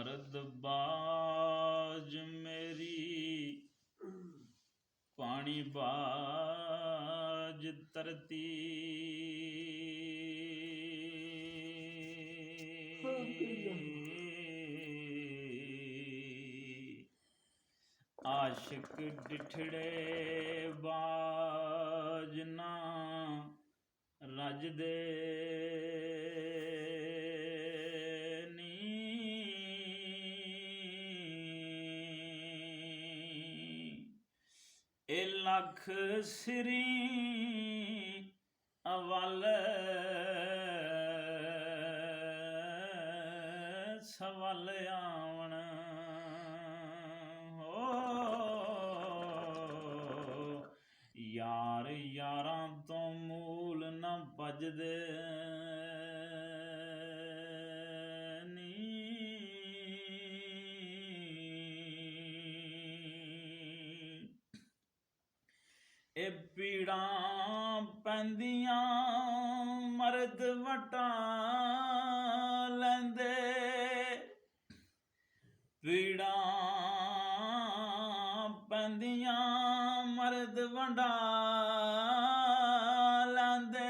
ਮਰਦ ਬਾਜ ਮੇਰੀ ਪਾਣੀ ਬਾਜ ਧਰਤੀ ਆਸ਼ਿਕ ਡਿਠੜੇ ਬਾਜ ਨਾ ਰੱਜਦੇ ਇਹ ਲੱਖ ਸ੍ਰੀ ਅਵਲ ਸਵਲ ਆਵਣ ਹੋ ਯਾਰ ਯਾਰਾਂ ਤੋਂ ਮੂਲ ਨਾ ਭਜਦੇ ਇਹ ਪੀੜਾਂ ਪੈਂਦੀਆਂ ਮਰਦ ਵਟਾ ਲੈਂਦੇ ਪੀੜਾਂ ਪੈਂਦੀਆਂ ਮਰਦ ਵੰਡਾ ਲੈਂਦੇ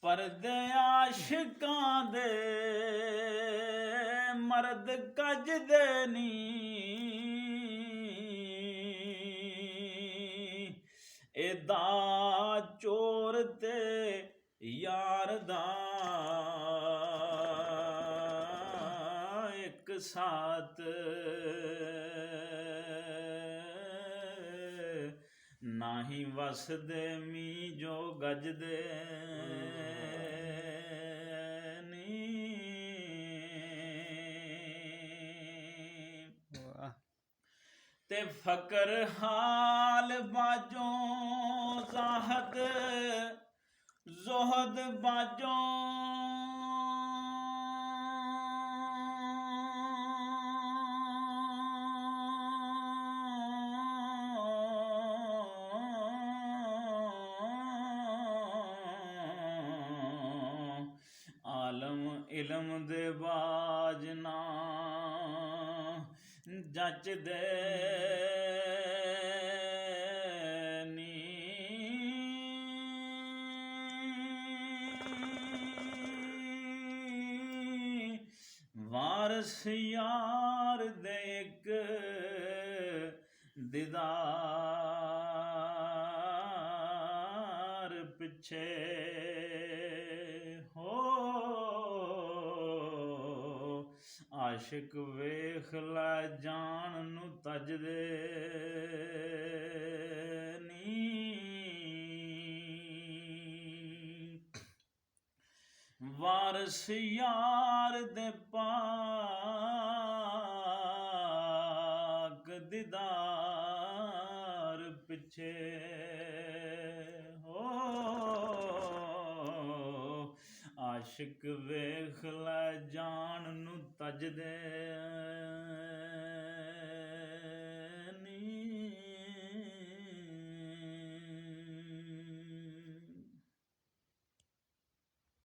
ਪਰਦੇ ਆਸ਼ਿਕਾਂ ਦੇ ਮਰਦ ਕੱਜਦੇ ਨੀ ਇਹਦਾ ਚੋਰ ਤੇ ਯਾਰ ਦਾ ਇੱਕ ਸਾਥ ਨਾਹੀਂ ਵਸਦੇ ਮੀ ਜੋ ਗੱਜਦੇ ਤੇ ਫਕਰ ਹਾਲ ਬਾਜੋਂ ਜ਼ਾਹਦ ਜ਼ੁਹਦ ਬਾਜੋਂ ਆਲਮ ਇਲਮ ਦੇ ਬਾਜ ਨਾ ਜੱਚਦੇ ਨੀ ਵਾਰਸ ਯਾਰ ਦੇ ਇੱਕ ਦੀਦਾਰ ਪਿੱਛੇ ਆਸ਼ਿਕ ਵੇਖ ਲੈ ਜਾਣ ਨੂੰ ਤਜਦੇ ਨੀ ਵਾਰਸ ਯਾਰ ਦੇ ਪਾਕ ਦੀਦਾਰ ਪਿੱਛੇ ਆਸ਼ਿਕ ਵੇਖ ਲੈ ਜਾਣ ਨੂੰ ਤਜਦੇ